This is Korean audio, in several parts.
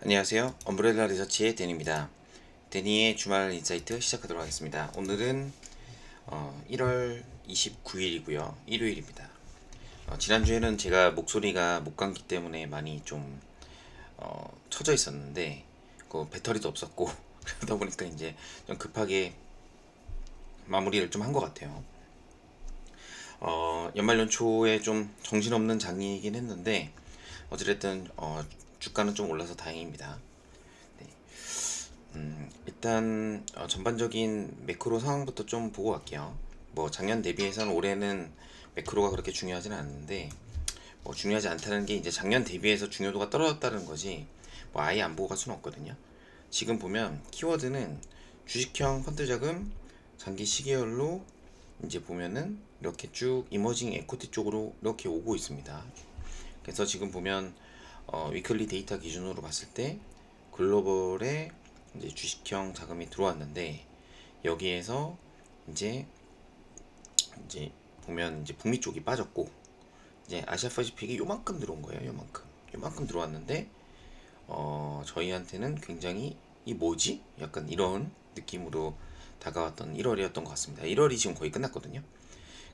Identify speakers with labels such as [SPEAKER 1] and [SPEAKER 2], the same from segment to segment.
[SPEAKER 1] 안녕하세요. 엄브렐라 리서치의 데니입니다. 데니의 주말 인사이트 시작하도록 하겠습니다. 오늘은 1월 29일이고요. 일요일입니다. 지난주에는 제가 목소리가 목감기 때문에 많이 좀 처져 있었는데 그 배터리도 없었고 그러다 보니까 이제 좀 급하게 마무리를 좀 한 것 같아요. 연말 연초에 좀 정신없는 장이긴 했는데 어찌됐든 주가는 좀 올라서 다행입니다. 네. 일단 전반적인 매크로 상황부터 좀 보고 갈게요. 뭐 작년 대비해서는 올해는 매크로가 그렇게 중요하지는 않는데 뭐 중요하지 않다는 게 이제 작년 대비해서 중요도가 떨어졌다는 거지 뭐 아예 안 보고 갈 수는 없거든요. 지금 보면 키워드는 주식형 펀드 자금 장기 시계열로 이제 보면은 이렇게 쭉 이머징 에코티 쪽으로 이렇게 오고 있습니다. 그래서 지금 보면 위클리 데이터 기준으로 봤을 때 글로벌에 이제 주식형 자금이 들어왔는데 여기에서 이제 이제 보면 이제 북미 쪽이 빠졌고 이제 아시아 퍼시픽이 요만큼 들어온 거예요. 요만큼 들어왔는데 저희한테는 굉장히 이 뭐지? 약간 이런 느낌으로 다가왔던 1월이었던 것 같습니다. 1월이 지금 거의 끝났거든요.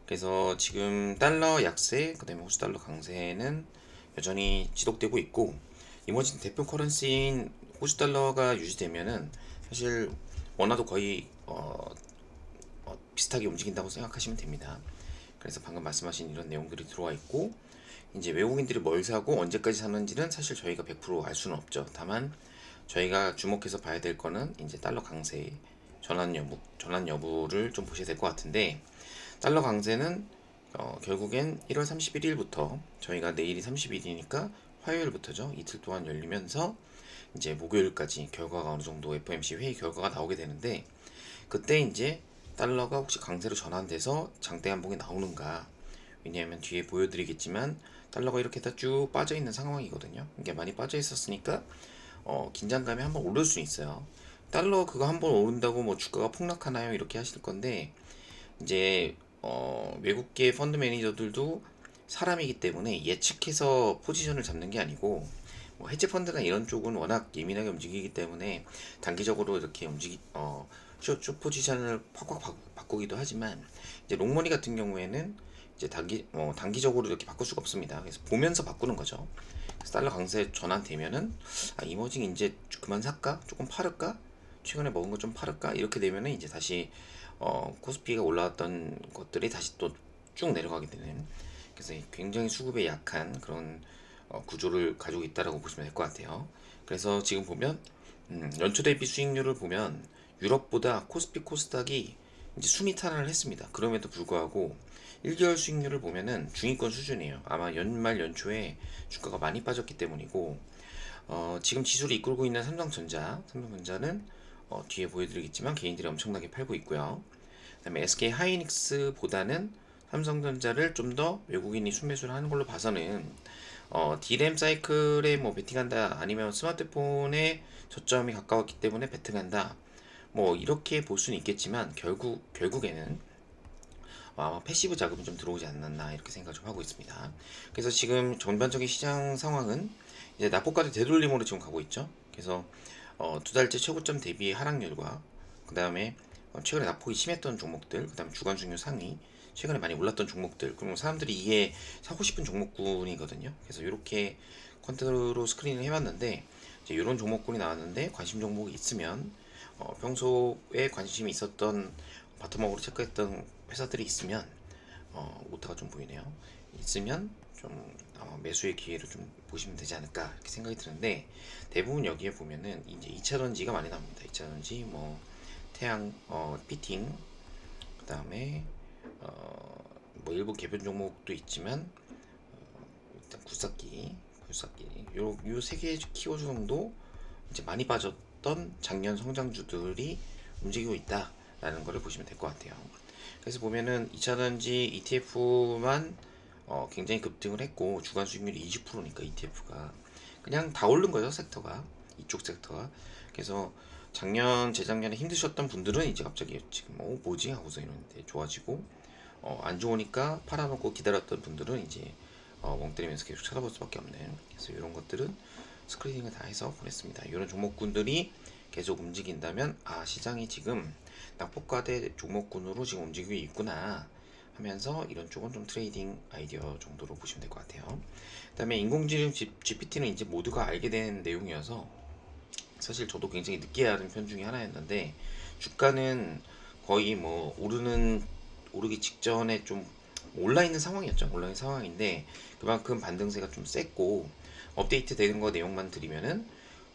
[SPEAKER 1] 그래서 지금 달러 약세, 그다음에 호주 달러 강세는 여전히 지속되고 있고 이머징 대표 커런시인 호주 달러가 유지되면은 사실 원화도 거의 비슷하게 움직인다고 생각하시면 됩니다. 그래서 방금 말씀하신 이런 내용들이 들어와 있고 이제 외국인들이 뭘 사고 언제까지 사는지는 사실 저희가 100%알 수는 없죠. 다만 저희가 주목해서 봐야 될 거는 이제 달러 강세 전환 여부를 좀 보셔야 될 것 같은데 달러 강세는 결국엔 1월 31일부터 저희가 내일이 30일이니까 화요일부터죠. 이틀 동안 열리면서 이제 목요일까지 결과가 어느 정도 FOMC 회의 결과가 나오게 되는데 그때 이제 달러가 혹시 강세로 전환돼서 장대 한봉이 나오는가. 왜냐하면 뒤에 보여드리겠지만 달러가 이렇게 다 쭉 빠져 있는 상황이거든요. 이게 많이 빠져 있었으니까 긴장감이 한번 오를 수 있어요. 달러 그거 한번 오른다고 뭐 주가가 폭락하나요? 이렇게 하실 건데 이제 외국계 펀드 매니저들도 사람이기 때문에 예측해서 포지션을 잡는 게 아니고 뭐 헤지 펀드나 이런 쪽은 워낙 예민하게 움직이기 때문에 단기적으로 이렇게 숏 포지션을 팍팍 바꾸기도 하지만 이제 롱머니 같은 경우에는 이제 단기적으로 이렇게 바꿀 수가 없습니다. 그래서 보면서 바꾸는 거죠. 그래서 달러 강세 전환되면은 이머징 이제 그만 살까? 조금 팔을까? 최근에 먹은 거 좀 팔을까? 이렇게 되면은 이제 다시 코스피가 올라왔던 것들이 다시 또 쭉 내려가게 되는 그래서 굉장히 수급에 약한 그런 구조를 가지고 있다라고 보시면 될 것 같아요. 그래서 지금 보면 연초 대비 수익률을 보면 유럽보다 코스피 코스닥이 이제 순위 탈환을 했습니다. 그럼에도 불구하고 1개월 수익률을 보면은 중위권 수준이에요. 아마 연말 연초에 주가가 많이 빠졌기 때문이고 지금 지수를 이끌고 있는 삼성전자는 뒤에 보여드리겠지만 개인들이 엄청나게 팔고 있고요. 그다음에 SK 하이닉스보다는 삼성전자를 좀 더 외국인이 순매수를 하는 걸로 봐서는 D램 사이클에 뭐 베팅한다 아니면 스마트폰에 저점이 가까웠기 때문에 베팅한다 뭐 이렇게 볼 수는 있겠지만 결국에는 아마 패시브 자금이 좀 들어오지 않았나 이렇게 생각을 좀 하고 있습니다. 그래서 지금 전반적인 시장 상황은 이제 낙폭과대 되돌림으로 지금 가고 있죠. 그래서 두 달째 최고점 대비 하락률과 그 다음에 최근에 낙폭이 심했던 종목들, 그 다음에 주간 중요 상위, 최근에 많이 올랐던 종목들, 그리고 사람들이 이게 사고 싶은 종목군이거든요. 그래서 이렇게 컨트롤로 스크린을 해봤는데 이제 이런 종목군이 나왔는데 관심 종목이 있으면 평소에 관심이 있었던 바텀업으로 체크했던 회사들이 있으면 오타가 좀 보이네요. 있으면 좀 매수의 기회를 좀 보시면 되지 않을까 이렇게 생각이 드는데 대부분 여기에 보면은 이제 2차 전지가 많이 나옵니다. 2차 전지 뭐 태양 피팅 그다음에 뭐 일부 개별 종목도 있지만 일단 굴삭기 요 세 개의 키워드 정도 이제 많이 빠졌던 작년 성장주들이 움직이고 있다라는 것을 보시면 될 것 같아요. 그래서 보면은 2차전지 ETF만 굉장히 급등을 했고 주간 수익률이 20%니까 ETF가 그냥 다 오른 거죠 섹터가 이쪽 섹터가 그래서 재작년에 힘드셨던 분들은 이제 갑자기 지금 뭐지 하고서 이러는데 좋아지고 안 좋으니까 팔아놓고 기다렸던 분들은 이제 멍 때리면서 계속 쳐다볼 수밖에 없는 그래서 이런 것들은 스크리닝을 다 해서 보냈습니다. 이런 종목군들이 계속 움직인다면 시장이 지금 낙폭과대 종목군으로 지금 움직이고 있구나 하면서 이런 쪽은 좀 트레이딩 아이디어 정도로 보시면 될 것 같아요. 그 다음에 인공지능 GPT는 이제 모두가 알게 된 내용이어서 사실 저도 굉장히 늦게 알은 편 중에 하나였는데 주가는 거의 뭐 오르기 직전에 좀 올라 있는 상황이었죠. 올라 있는 상황인데 그만큼 반등세가 좀 셌고 업데이트 되는 거 내용만 드리면은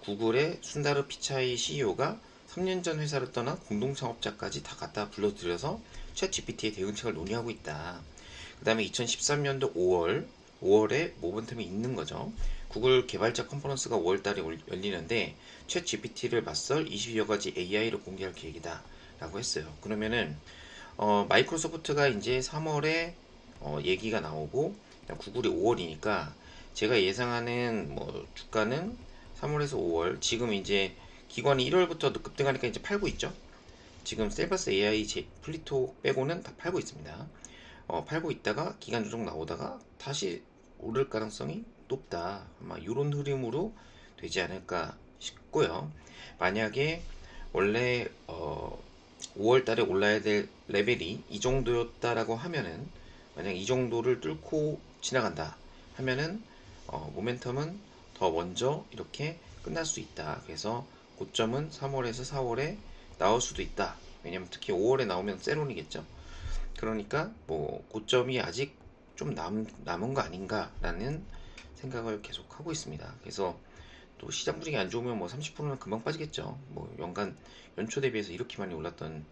[SPEAKER 1] 구글의 순다르 피차이 CEO가 3년 전 회사를 떠나 공동 창업자까지 다 갖다 불러들여서 챗 GPT의 대응책을 논의하고 있다. 그 다음에 2013년도 5월에 모멘텀이 있는 거죠. 구글 개발자 컨퍼런스가 5월달에 열리는데 챗 GPT를 맞설 20여 가지 AI를 공개할 계획이다 라고 했어요. 그러면은 마이크로소프트가 이제 3월에 얘기가 나오고 구글이 5월이니까 제가 예상하는 뭐 주가는 3월에서 5월 지금 이제 기관이 1월부터 급등하니까 이제 팔고 있죠. 지금 셀버스 AI 플리토 빼고는 다 팔고 있습니다. 팔고 있다가 기간 조정 나오다가 다시 오를 가능성이 높다. 아마 이런 흐름으로 되지 않을까 싶고요. 만약에 원래 5월 달에 올라야 될 레벨이 이 정도였다라고 하면은 만약 이 정도를 뚫고 지나간다 하면은 모멘텀은 더 먼저 이렇게 끝날 수 있다. 그래서 고점은 3월에서 4월에 나올 수도 있다. 왜냐면 특히 5월에 나오면 세론이겠죠. 그러니까 뭐 고점이 아직 좀 남은 거 아닌가라는 생각을 계속 하고 있습니다. 그래서 또 시장 분위기 안 좋으면 뭐 30%는 금방 빠지겠죠. 뭐 연초 대비해서 이렇게 많이 올랐던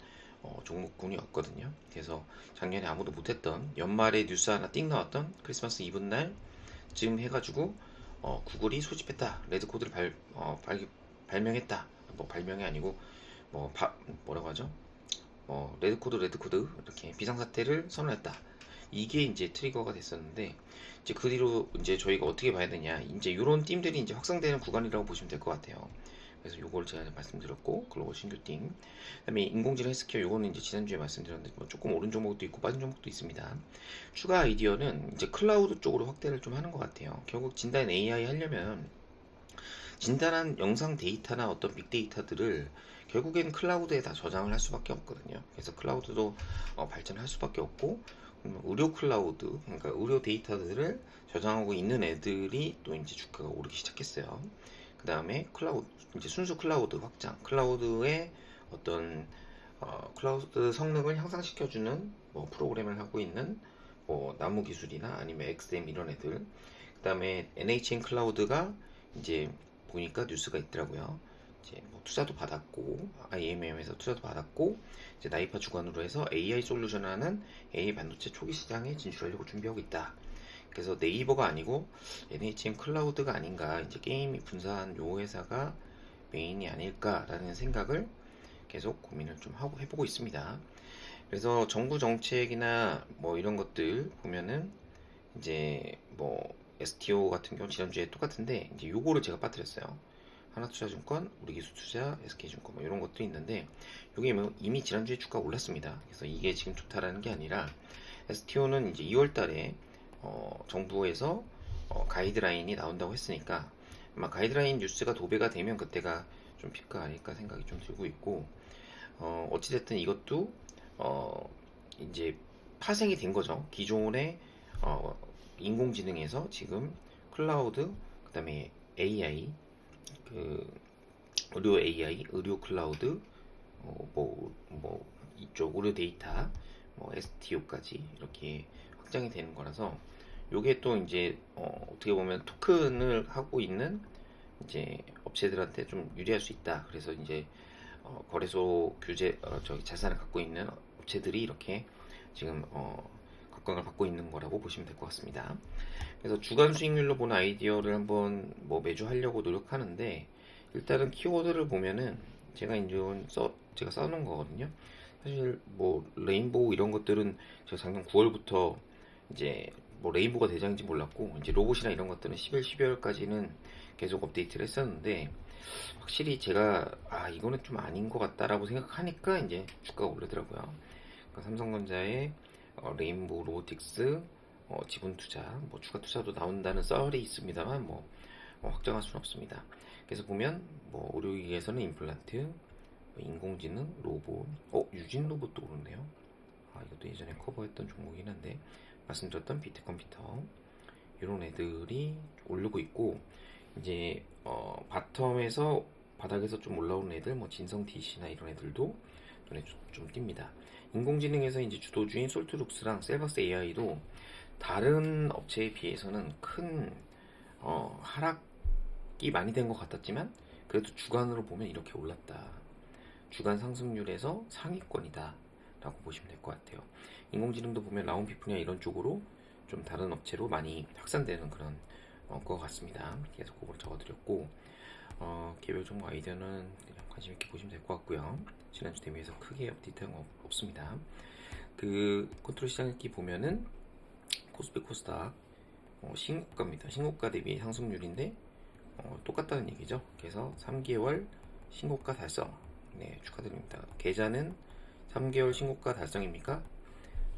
[SPEAKER 1] 종목군이었거든요. 그래서 작년에 아무도 못했던 연말에 뉴스 하나 띵 나왔던 크리스마스 이브 날 지금 해가지고 구글이 소집했다. 레드 코드를 발명했다. 뭐 발명이 아니고 뭐라고 하죠? 레드 코드 이렇게 비상사태를 선언했다. 이게 이제 트리거가 됐었는데 이제 그 뒤로 이제 저희가 어떻게 봐야 되냐 이제 이런 팀들이 이제 확산되는 구간이라고 보시면 될 것 같아요. 그래서 요걸 제가 말씀드렸고 글로벌 신규팀 그다음에 인공지능 헬스케어 요거는 이제 지난주에 말씀드렸는데 뭐 조금 오른 종목도 있고 빠진 종목도 있습니다. 추가 아이디어는 이제 클라우드 쪽으로 확대를 좀 하는 것 같아요. 결국 진단 AI 하려면 진단한 영상 데이터나 어떤 빅데이터들을 결국엔 클라우드에 다 저장을 할 수밖에 없거든요. 그래서 클라우드도 발전할 수밖에 없고 의료 클라우드, 그러니까 의료 데이터들을 저장하고 있는 애들이 또 이제 주가가 오르기 시작했어요. 그 다음에 클라우드, 이제 순수 클라우드 확장, 클라우드의 어떤 클라우드 성능을 향상시켜주는 뭐 프로그램을 하고 있는 뭐 나무 기술이나 아니면 XM 이런 애들. 그 다음에 NHN 클라우드가 이제 보니까 뉴스가 있더라고요. 이제 뭐 투자도 받았고 IMM에서 투자도 받았고 이제 나이파 주관으로 해서 AI 솔루션 하는 AI 반도체 초기 시장에 진출하려고 준비하고 있다. 그래서 네이버가 아니고 NHN 클라우드가 아닌가 이제 게임이 분사한 요 회사가 메인이 아닐까라는 생각을 계속 고민을 좀 하고 해보고 있습니다. 그래서 정부 정책이나 뭐 이런 것들 보면은 이제 뭐 STO 같은 경우 지난주에 똑같은데 이제 요거를 제가 빠뜨렸어요. 하나투자증권, 우리기술투자, SK증권 뭐 이런 것들이 있는데 요게 뭐 이미 지난주에 주가 올랐습니다. 그래서 이게 지금 좋다라는 게 아니라 STO는 이제 2월달에 정부에서 가이드라인이 나온다고 했으니까 아마 가이드라인 뉴스가 도배가 되면 그때가 좀 피크가 아닐까 생각이 좀 들고 있고 어찌됐든 이것도 이제 파생이 된 거죠. 기존의 인공지능에서 지금 클라우드 그다음에 AI 의료 AI, 의료 클라우드 뭐 이쪽 의료 데이터 뭐 STO까지 이렇게 확장이 되는 거라서 요게 또 이제 어떻게 보면 토큰을 하고 있는 이제 업체들한테 좀 유리할 수 있다. 그래서 이제 거래소 규제 자산을 갖고 있는 업체들이 이렇게 지금 각광을 받고 있는 거라고 보시면 될 것 같습니다. 그래서 주간 수익률로 보는 아이디어를 한번 뭐 매주 하려고 노력하는데 일단은 키워드를 보면은 제가 제가 써놓은 거거든요. 사실 뭐 레인보우 이런 것들은 제가 작년 9월부터 이제 뭐 레인보우가 대장인지 몰랐고 이제 로봇이나 이런 것들은 11, 12월까지는 계속 업데이트를 했었는데 확실히 제가 이거는 좀 아닌 것 같다라고 생각하니까 이제 주가가 오르더라고요. 그러니까 삼성전자의 레인보우 로보틱스 지분 투자, 뭐 추가 투자도 나온다는 썰이 있습니다만 뭐 확정할 수는 없습니다. 그래서 보면 뭐 의료기기에서는 임플란트, 뭐 인공지능, 로봇, 유진 로봇도 오르네요. 이것도 예전에 커버했던 종목이긴 한데 말씀드렸던 비트 컴퓨터 이런 애들이 오르고 있고 이제 바텀에서 바닥에서 좀 올라오는 애들 뭐 진성 DC나 이런 애들도 눈에 좀 띕니다. 인공지능에서 이제 주도주인 솔트룩스랑 셀버스 AI도 다른 업체에 비해서는 큰 하락이 많이 된 것 같았지만 그래도 주간으로 보면 이렇게 올랐다. 주간 상승률에서 상위권이다 라고 보시면 될 것 같아요. 인공지능도 보면 라운피플이나 이런 쪽으로 좀 다른 업체로 많이 확산되는 그런 것 같습니다. 그래서 그걸 적어드렸고 개별 종목 아이디어는 그냥 관심 있게 보시면 될 것 같고요. 지난주 대비해서 크게 업데이트한 거 없습니다. 그 컨트롤 시장기 보면은 코스피 코스닥 신고가입니다. 신고가 대비 상승률인데 똑같다는 얘기죠. 그래서 3개월 신고가 달성. 네, 축하드립니다. 계좌는 3개월 신고가 달성입니까?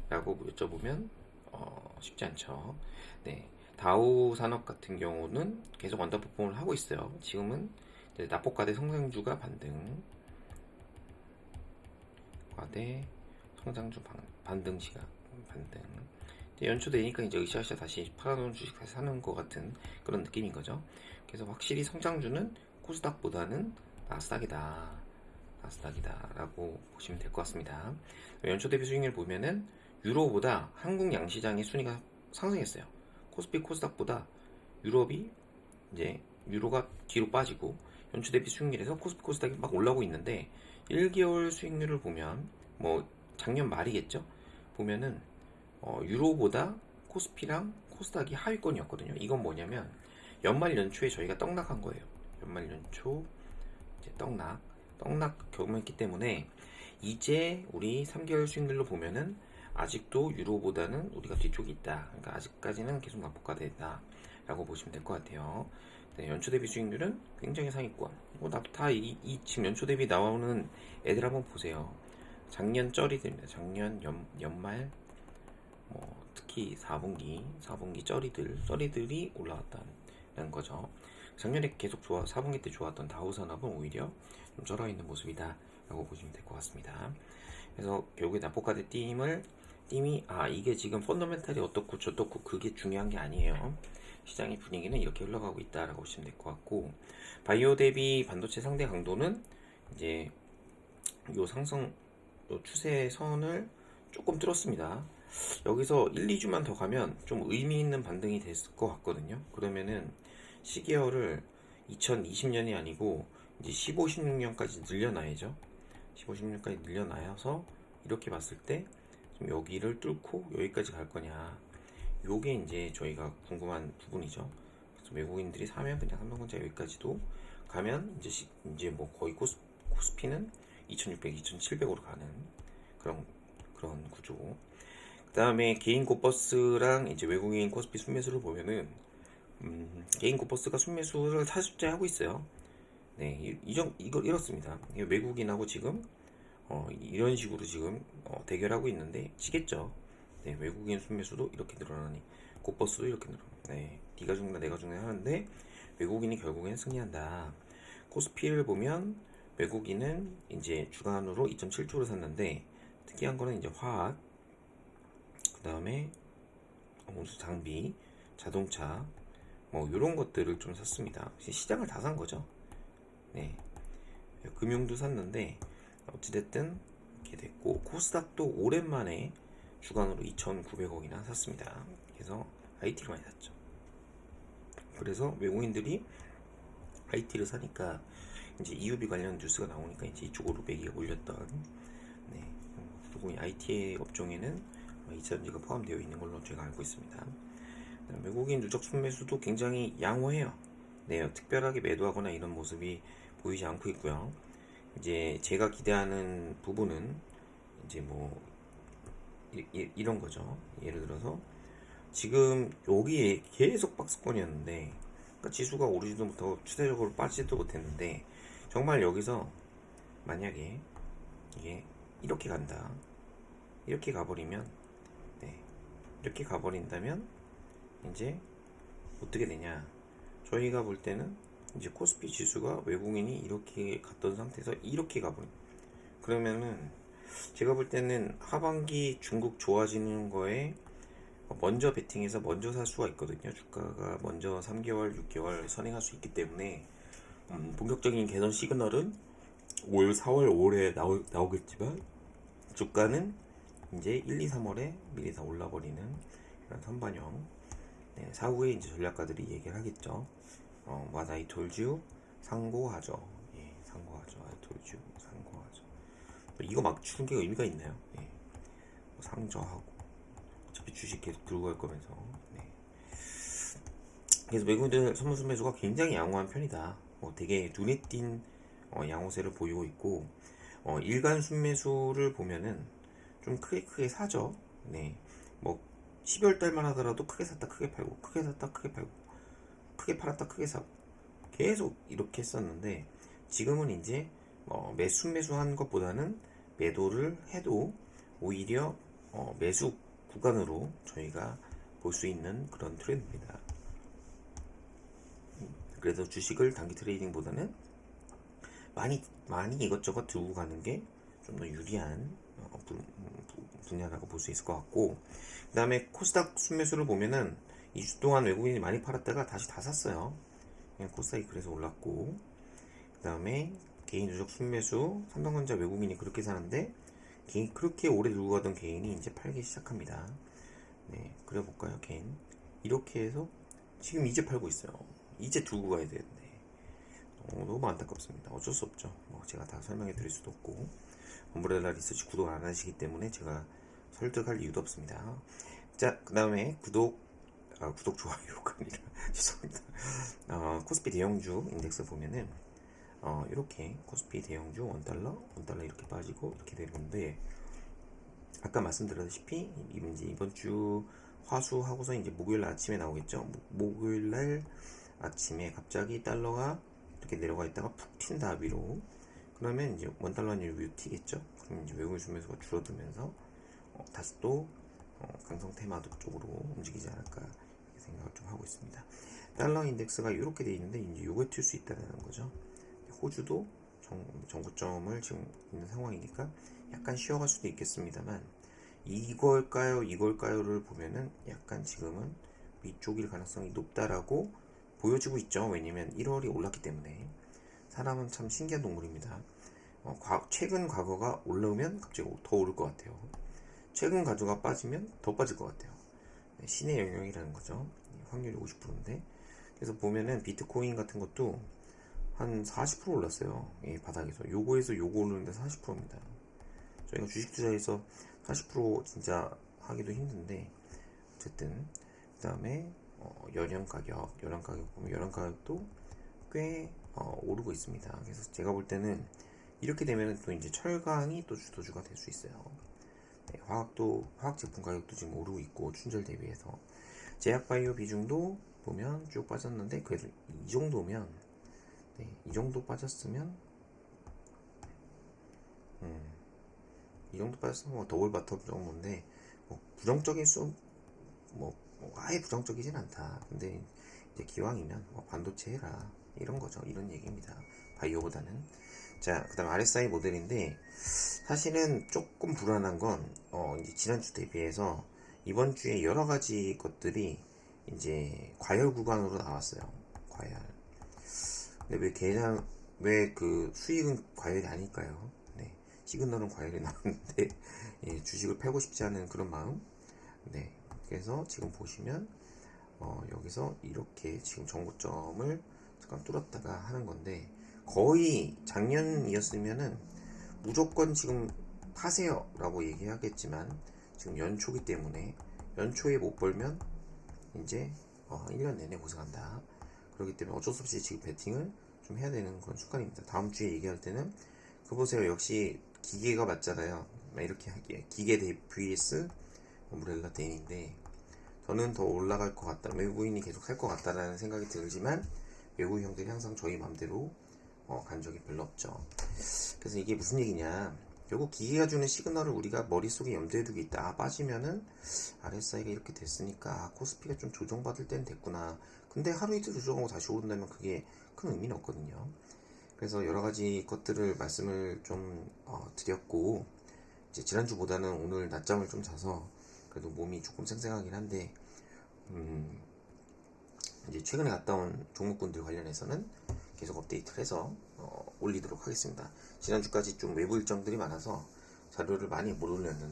[SPEAKER 1] 라고 여쭤보면 쉽지 않죠. 네, 다우 산업 같은 경우는 계속 언더퍼폼을 하고 있어요. 지금은 이제 낙폭과대 성장주가 반등, 과대 성장주 반등 시각 반등. 연초되니까 이제 으쌰으쌰 다시 팔아놓은 주식 다시 사는 것 같은 그런 느낌인 거죠. 그래서 확실히 성장주는 코스닥보다는 나스닥이다 라고 보시면 될 것 같습니다. 연초 대비 수익률 보면은 유로보다 한국 양시장의 순위가 상승했어요. 코스피 코스닥보다 유럽이 이제 유로가 뒤로 빠지고 연초 대비 수익률에서 코스피 코스닥이 막 올라오고 있는데 1개월 수익률을 보면 뭐 작년 말이겠죠. 보면은 유로보다 코스피랑 코스닥이 하위권이었거든요. 이건 뭐냐면 연말 연초에 저희가 떡락한 거예요. 연말 연초 이제 떡락 경험했기 때문에 이제 우리 3개월 수익률로 보면은 아직도 유로보다는 우리가 뒤쪽에 있다. 그러니까 아직까지는 계속 낙폭과대다 라고 보시면 될 것 같아요. 네, 연초 대비 수익률은 굉장히 상위권. 지금 연초 대비 나오는 애들 한번 보세요. 작년 쩌리들입니다. 작년 연말 특히 4분기 쩌리들이 올라왔다는 거죠. 작년에 계속 4분기 때 좋았던 다우산업은 오히려 좀 쩔어 있는 모습이다 라고 보시면 될 것 같습니다. 그래서 결국에 낙폭과대 띠미 이게 지금 펀더멘탈이 어떻고 저떻고 그게 중요한 게 아니에요. 시장의 분위기는 이렇게 흘러가고 있다라고 보시면 될 것 같고, 바이오 대비 반도체 상대 강도는 이제 요 추세선을 조금 뚫었습니다. 여기서 1, 2주만 더 가면 좀 의미 있는 반등이 됐을 것 같거든요. 그러면은 시계열을 2020년이 아니고 이제 15, 16년까지 늘려놔야죠. 15, 16년까지 늘려놔서 이렇게 봤을 때 좀 여기를 뚫고 여기까지 갈 거냐. 요게 이제 저희가 궁금한 부분이죠. 그래서 외국인들이 사면 그냥 삼성전자 여기까지도 가면 이제 뭐 거의 코스피는 2600, 2700으로 가는 그런 구조. 그 다음에 개인 고버스랑 이제 외국인 코스피 순매수를 보면은 개인 고버스가 순매수를 40째 하고 있어요. 네, 이걸 이렇습니다. 외국인하고 지금 이런 식으로 지금 대결하고 있는데 지겠죠. 네, 외국인 순매수도 이렇게 늘어나니 고버스도 이렇게 늘어나. 네, 네가 죽나 내가 죽나 하는데 외국인이 결국엔 승리한다. 코스피를 보면 외국인은 이제 주간으로 2.7조를 샀는데 특이한 거는 이제 화학, 그 다음에 장비, 자동차 뭐 이런 것들을 좀 샀습니다. 시장을 다 산 거죠. 네, 금융도 샀는데 어찌됐든 이렇게 됐고, 코스닥도 오랜만에 주간으로 2,900억이나 샀습니다. 그래서 IT를 많이 샀죠. 그래서 외국인들이 IT를 사니까 이제 EUV 관련 뉴스가 나오니까 이제 이쪽으로 매기가 몰렸던. 네, 그리고 IT 업종에는 2차전지가 포함되어 있는 걸로 제가 알고 있습니다. 외국인 누적 순매수도 굉장히 양호해요. 네, 특별하게 매도하거나 이런 모습이 보이지 않고 있고요. 이제 제가 기대하는 부분은 이제 뭐 이런 거죠. 예를 들어서 지금 여기에 계속 박스권이었는데, 그러니까 지수가 오르지도 못하고 추세적으로 빠지지도 못했는데, 정말 여기서 만약에 이게 이렇게 간다, 이렇게 가버리면, 네, 이렇게 가버린다면 이제 어떻게 되냐, 저희가 볼 때는 이제 코스피 지수가 외국인이 이렇게 갔던 상태에서 이렇게 가버린. 그러면은 제가 볼 때는 하반기 중국 좋아지는 거에 먼저 베팅해서 먼저 살 수가 있거든요. 주가가 먼저 3개월, 6개월 선행할 수 있기 때문에 본격적인 개선 시그널은 5월, 4월, 5월에 나오겠지만 주가는 이제 1, 2, 3월에 미리 다 올라버리는 이런 선반영. 네, 사후에 이제 전략가들이 얘기를 하겠죠. What I told you 상고하죠. 예, 상고하죠. I told you 상고하죠. 이거 막 주는 게 의미가 있나요? 예, 뭐 상저하고 어차피 주식 계속 들고 갈 거면서. 네. 그래서 외국인들 선물 매수가 굉장히 양호한 편이다. 되게 눈에 띈 양호세를 보이고 있고 일간 순매수를 보면은 좀 크게 사죠. 네, 뭐 12월 달만 하더라도 크게 샀다 크게 팔고 크게 샀다 크게 팔고 크게 팔았다 크게 사고 계속 이렇게 했었는데 지금은 이제 매수한 것보다는 매도를 해도 오히려 매수 구간으로 저희가 볼 수 있는 그런 트렌드입니다. 그래서 주식을 단기 트레이딩보다는 많이 이것저것 들고 가는 게 좀 더 유리한 분야라고 볼 수 있을 것 같고, 그 다음에 코스닥 순매수를 보면은 2주 동안 외국인이 많이 팔았다가 다시 다 샀어요. 그냥 코스닥이 그래서 올랐고, 그 다음에 개인 누적 순매수, 삼성전자 외국인이 그렇게 사는데 그렇게 오래 들고 가던 개인이 이제 팔기 시작합니다. 네, 그려볼까요? 개인 이렇게 해서 지금 이제 팔고 있어요. 이제 두고 가야 되는데 너무 안타깝습니다. 어쩔 수 없죠. 제가 다 설명해 드릴 수도 없고, 엄브렐라 리서치 구독 안 하시기 때문에 제가 설득할 이유도 없습니다. 자, 그 다음에 구독 좋아요가 아니라 죄송합니다. 코스피 대형주 인덱스 보면은 이렇게 코스피 대형주 원달러 이렇게 빠지고 이렇게 되는 건데, 아까 말씀드렸다시피 이제 이번 주 화수하고서 이제 목요일 아침에 나오겠죠. 목요일 날 아침에 갑자기 달러가 이렇게 내려가 있다가 푹 튄다 위로. 그러면 이제 원달러는 위로 튀겠죠. 그럼 이제 외국인 순매수가 줄어들면서 다시 또 강성 테마도 쪽으로 움직이지 않을까 생각을 좀 하고 있습니다. 달러 인덱스가 이렇게 돼 있는데 이제 요게 튈 수 있다는 거죠. 호주도 정고점을 지금 있는 상황이니까 약간 쉬어갈 수도 있겠습니다만, 이걸까요를 보면은 약간 지금은 위쪽일 가능성이 높다라고 보여지고 있죠. 왜냐면 1월이 올랐기 때문에. 사람은 참 신기한 동물입니다. 최근 과거가 올라오면 갑자기 더 오를 것 같아요. 최근 과거가 빠지면 더 빠질 것 같아요. 네, 신의 영역이라는 거죠. 확률이 50%인데, 그래서 보면은 비트코인 같은 것도 한 40% 올랐어요. 이 바닥에서 요거에서 요거 오르는데 40%입니다. 저희가 주식 투자해서 40% 진짜 하기도 힘든데, 어쨌든 그 다음에 연령 가격 보면 연령 가격도 꽤 오르고 있습니다. 그래서 제가 볼 때는 이렇게 되면 또 이제 철강이 또 주도주가 될 수 있어요. 네, 화학 제품 가격도 지금 오르고 있고, 춘절 대비해서 제약바이오 비중도 보면 쭉 빠졌는데, 그래도 이 정도면, 네, 이 정도 빠졌으면 이 정도 빠졌으면 더블 바텀 정도인데, 부정적인 아예 부정적이진 않다. 근데 이제 기왕이면 반도체 해라, 이런 거죠. 이런 얘기입니다. 바이오보다는. 자, 그 다음 RSI 모델인데, 사실은 조금 불안한 건 이제 지난주 대비해서 이번 주에 여러 가지 것들이 이제 과열 구간으로 나왔어요. 과열. 근데 왜 그 수익은 과열이 아닐까요? 네, 시그널은 과열이 나왔는데 예, 주식을 팔고 싶지 않은 그런 마음. 네, 그래서 지금 보시면 여기서 이렇게 지금 정고점을 잠깐 뚫었다가 하는 건데, 거의 작년이었으면은 무조건 지금 파세요 라고 얘기하겠지만, 지금 연초기 때문에 연초에 못 벌면 이제 1년 내내 고생한다. 그렇기 때문에 어쩔 수 없이 지금 베팅을 좀 해야 되는 그런 습관입니다. 다음 주에 얘기할 때는 보세요. 역시 기계가 맞잖아요. 이렇게 하기에 기계 대 vs 엄브렐라 대인인데, 저는 더 올라갈 것 같다, 외국인이 계속 살 것 같다라는 생각이 들지만, 외국 형들이 항상 저희 맘대로 간 적이 별로 없죠. 그래서 이게 무슨 얘기냐, 결국 기계가 주는 시그널을 우리가 머릿속에 염두에 두고 있다. 빠지면은 RSI가 이렇게 됐으니까 코스피가 좀 조정받을 때는 됐구나, 그 근데 하루 이틀 조정하고 다시 오른다면 그게 큰 의미는 없거든요. 그래서 여러 가지 것들을 말씀을 좀 드렸고, 이제 지난주보다는 오늘 낮잠을 좀 자서 그래도 몸이 조금 쌩쌩하긴 한데, 이제 최근에 갔다 온 종목군들 관련해서는 계속 업데이트를 해서 올리도록 하겠습니다. 지난주까지 좀 외부 일정들이 많아서 자료를 많이 못 올렸는데